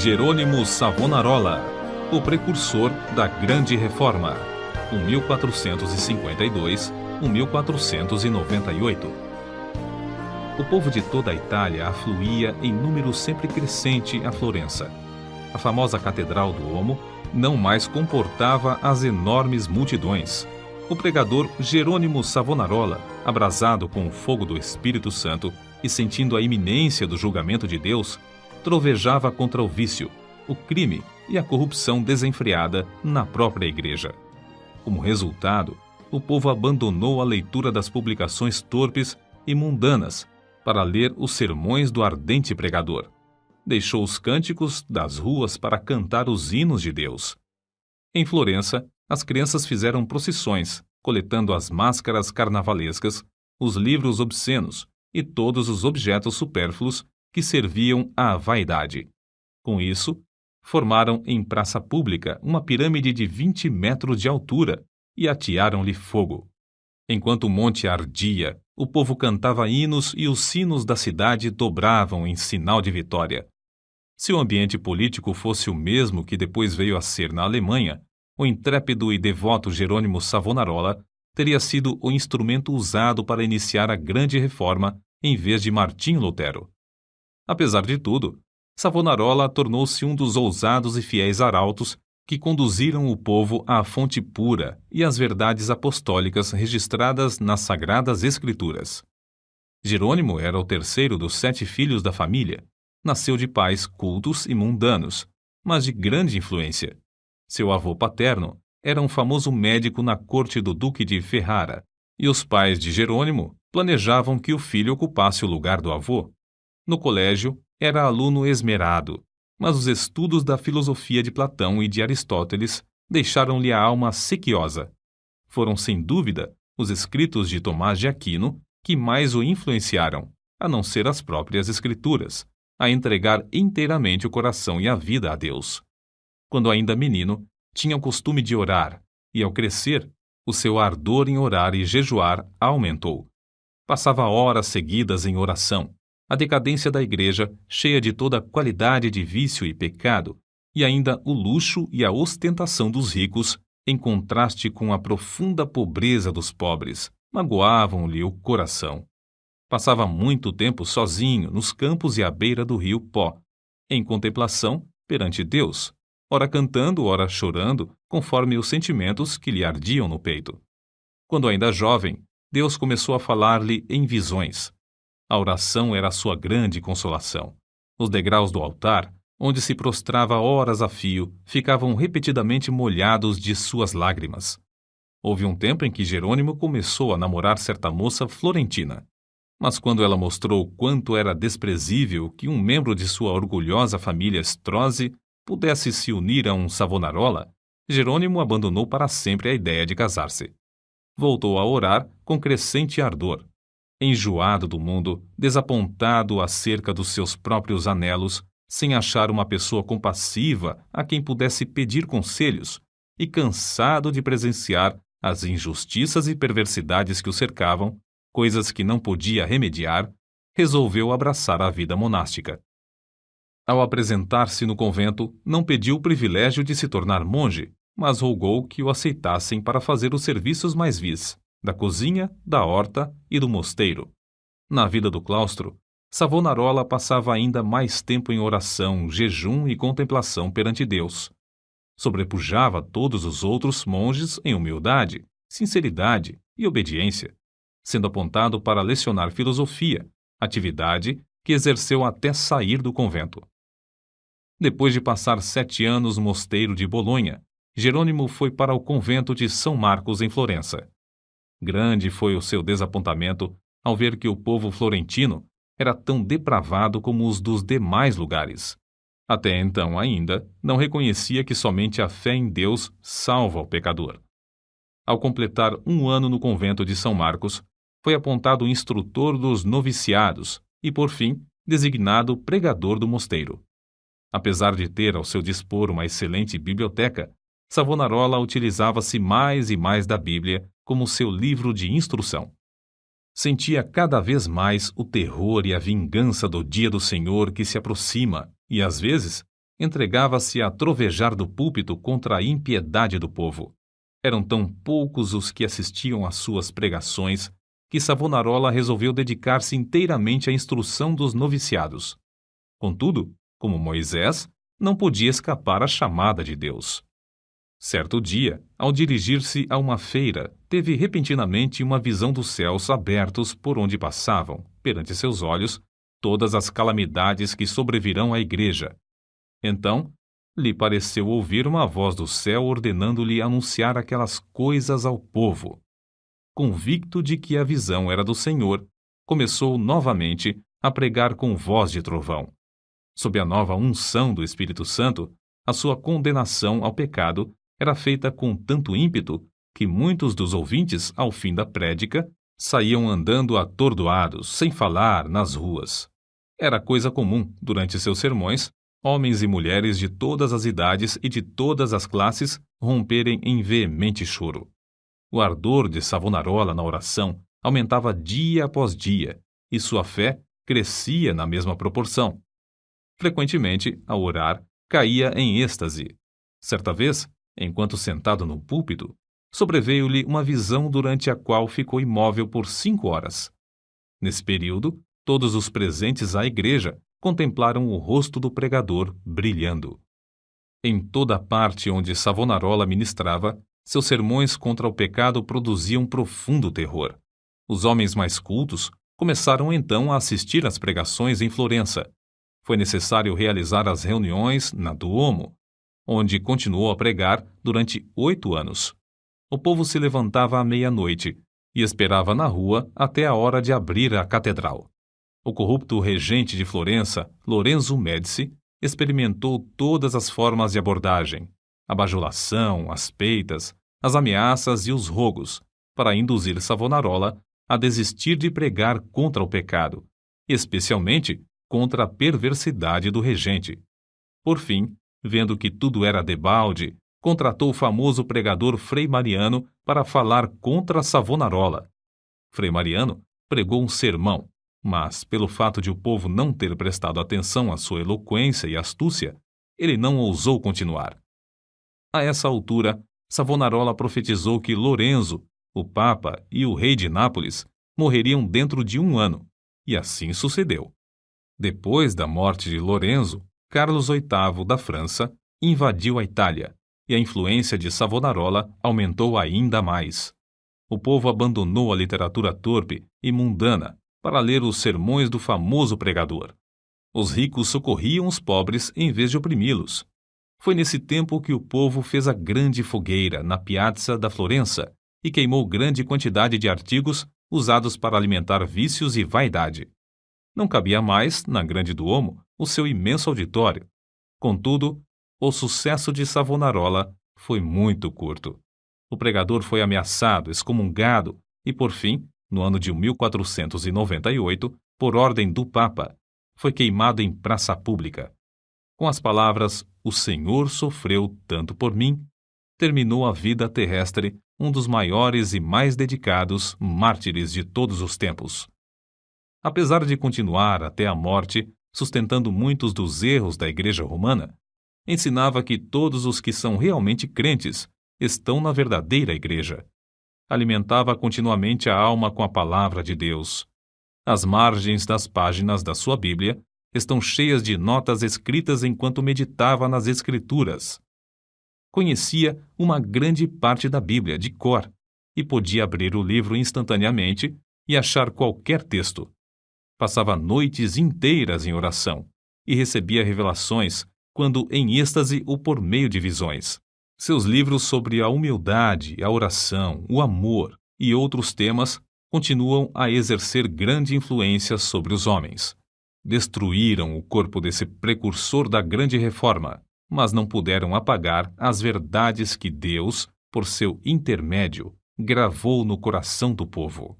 Jerônimo Savonarola, o precursor da Grande Reforma, 1452-1498. O povo de toda a Itália afluía em número sempre crescente a Florença. A famosa Catedral do Duomo não mais comportava as enormes multidões. O pregador Jerônimo Savonarola, abrasado com o fogo do Espírito Santo e sentindo a iminência do julgamento de Deus, trovejava contra o vício, o crime e a corrupção desenfreada na própria igreja. Como resultado, o povo abandonou a leitura das publicações torpes e mundanas para ler os sermões do ardente pregador. Deixou os cânticos das ruas para cantar os hinos de Deus. Em Florença, as crianças fizeram procissões, coletando as máscaras carnavalescas, os livros obscenos e todos os objetos supérfluos que serviam à vaidade. Com isso, formaram em praça pública uma pirâmide de 20 metros de altura e atearam-lhe fogo. Enquanto o monte ardia, o povo cantava hinos e os sinos da cidade dobravam em sinal de vitória. Se o ambiente político fosse o mesmo que depois veio a ser na Alemanha, o intrépido e devoto Jerônimo Savonarola teria sido o instrumento usado para iniciar a Grande Reforma em vez de Martinho Lutero. Apesar de tudo, Savonarola tornou-se um dos ousados e fiéis arautos que conduziram o povo à fonte pura e às verdades apostólicas registradas nas Sagradas Escrituras. Jerônimo era o terceiro dos 7 filhos da família. Nasceu de pais cultos e mundanos, mas de grande influência. Seu avô paterno era um famoso médico na corte do Duque de Ferrara, e os pais de Jerônimo planejavam que o filho ocupasse o lugar do avô. No colégio, era aluno esmerado, mas os estudos da filosofia de Platão e de Aristóteles deixaram-lhe a alma sequiosa. Foram, sem dúvida, os escritos de Tomás de Aquino que mais o influenciaram, a não ser as próprias escrituras, a entregar inteiramente o coração e a vida a Deus. Quando ainda menino, tinha o costume de orar, e ao crescer, o seu ardor em orar e jejuar aumentou. Passava horas seguidas em oração. A decadência da igreja, cheia de toda qualidade de vício e pecado, e ainda o luxo e a ostentação dos ricos, em contraste com a profunda pobreza dos pobres, magoavam-lhe o coração. Passava muito tempo sozinho nos campos e à beira do rio Pó, em contemplação perante Deus, ora cantando, ora chorando, conforme os sentimentos que lhe ardiam no peito. Quando ainda jovem, Deus começou a falar-lhe em visões. A oração era a sua grande consolação. Os degraus do altar, onde se prostrava horas a fio, ficavam repetidamente molhados de suas lágrimas. Houve um tempo em que Jerônimo começou a namorar certa moça florentina. Mas quando ela mostrou quanto era desprezível que um membro de sua orgulhosa família Strozzi pudesse se unir a um Savonarola, Jerônimo abandonou para sempre a ideia de casar-se. Voltou a orar com crescente ardor. Enjoado do mundo, desapontado acerca dos seus próprios anelos, sem achar uma pessoa compassiva a quem pudesse pedir conselhos, e cansado de presenciar as injustiças e perversidades que o cercavam, coisas que não podia remediar, resolveu abraçar a vida monástica. Ao apresentar-se no convento, não pediu o privilégio de se tornar monge, mas rogou que o aceitassem para fazer os serviços mais vis, da cozinha, da horta e do mosteiro. Na vida do claustro, Savonarola passava ainda mais tempo em oração, jejum e contemplação perante Deus. Sobrepujava todos os outros monges em humildade, sinceridade e obediência, sendo apontado para lecionar filosofia, atividade que exerceu até sair do convento. Depois de passar 7 anos no mosteiro de Bolonha, Jerônimo foi para o convento de São Marcos em Florença. Grande foi o seu desapontamento ao ver que o povo florentino era tão depravado como os dos demais lugares. Até então ainda não reconhecia que somente a fé em Deus salva o pecador. Ao completar 1 ano no convento de São Marcos, foi apontado instrutor dos noviciados e, por fim, designado pregador do mosteiro. Apesar de ter ao seu dispor uma excelente biblioteca, Savonarola utilizava-se mais e mais da Bíblia como seu livro de instrução. Sentia cada vez mais o terror e a vingança do dia do Senhor que se aproxima e, às vezes, entregava-se a trovejar do púlpito contra a impiedade do povo. Eram tão poucos os que assistiam às suas pregações que Savonarola resolveu dedicar-se inteiramente à instrução dos noviciados. Contudo, como Moisés, não podia escapar à chamada de Deus. Certo dia, ao dirigir-se a uma feira, teve repentinamente uma visão dos céus abertos por onde passavam, perante seus olhos, todas as calamidades que sobrevirão à igreja. Então, lhe pareceu ouvir uma voz do céu ordenando-lhe anunciar aquelas coisas ao povo. Convicto de que a visão era do Senhor, começou novamente a pregar com voz de trovão. Sob a nova unção do Espírito Santo, a sua condenação ao pecado era feita com tanto ímpeto que muitos dos ouvintes, ao fim da prédica, saíam andando atordoados, sem falar, nas ruas. Era coisa comum, durante seus sermões, homens e mulheres de todas as idades e de todas as classes romperem em veemente choro. O ardor de Savonarola na oração aumentava dia após dia, e sua fé crescia na mesma proporção. Frequentemente, ao orar, caía em êxtase. Certa vez, enquanto sentado no púlpito, sobreveio-lhe uma visão durante a qual ficou imóvel por 5 horas. Nesse período, todos os presentes à igreja contemplaram o rosto do pregador brilhando. Em toda a parte onde Savonarola ministrava, seus sermões contra o pecado produziam profundo terror. Os homens mais cultos começaram então a assistir às pregações em Florença. Foi necessário realizar as reuniões na Duomo, onde continuou a pregar durante 8 anos. O povo se levantava à meia-noite e esperava na rua até a hora de abrir a catedral. O corrupto regente de Florença, Lorenzo Médici, experimentou todas as formas de abordagem, a bajulação, as peitas, as ameaças e os rogos, para induzir Savonarola a desistir de pregar contra o pecado, especialmente contra a perversidade do regente. Por fim, vendo que tudo era debalde, contratou o famoso pregador Frei Mariano para falar contra Savonarola. Frei Mariano pregou um sermão, mas, pelo fato de o povo não ter prestado atenção à sua eloquência e astúcia, ele não ousou continuar. A essa altura, Savonarola profetizou que Lorenzo, o Papa e o rei de Nápoles morreriam dentro de 1 ano, e assim sucedeu. Depois da morte de Lorenzo, Carlos VIII da França invadiu a Itália, e a influência de Savonarola aumentou ainda mais. O povo abandonou a literatura torpe e mundana para ler os sermões do famoso pregador. Os ricos socorriam os pobres em vez de oprimi-los. Foi nesse tempo que o povo fez a grande fogueira na Piazza da Florença e queimou grande quantidade de artigos usados para alimentar vícios e vaidade. Não cabia mais, na Grande Duomo, o seu imenso auditório. Contudo, o sucesso de Savonarola foi muito curto. O pregador foi ameaçado, excomungado e, por fim, no ano de 1498, por ordem do Papa, foi queimado em praça pública. Com as palavras "O Senhor sofreu tanto por mim", terminou a vida terrestre um dos maiores e mais dedicados mártires de todos os tempos. Apesar de continuar até a morte, sustentando muitos dos erros da Igreja Romana, ensinava que todos os que são realmente crentes estão na verdadeira Igreja. Alimentava continuamente a alma com a palavra de Deus. As margens das páginas da sua Bíblia estão cheias de notas escritas enquanto meditava nas Escrituras. Conhecia uma grande parte da Bíblia de cor e podia abrir o livro instantaneamente e achar qualquer texto. Passava noites inteiras em oração e recebia revelações, quando em êxtase ou por meio de visões. Seus livros sobre a humildade, a oração, o amor e outros temas continuam a exercer grande influência sobre os homens. Destruíram o corpo desse precursor da grande reforma, mas não puderam apagar as verdades que Deus, por seu intermédio, gravou no coração do povo.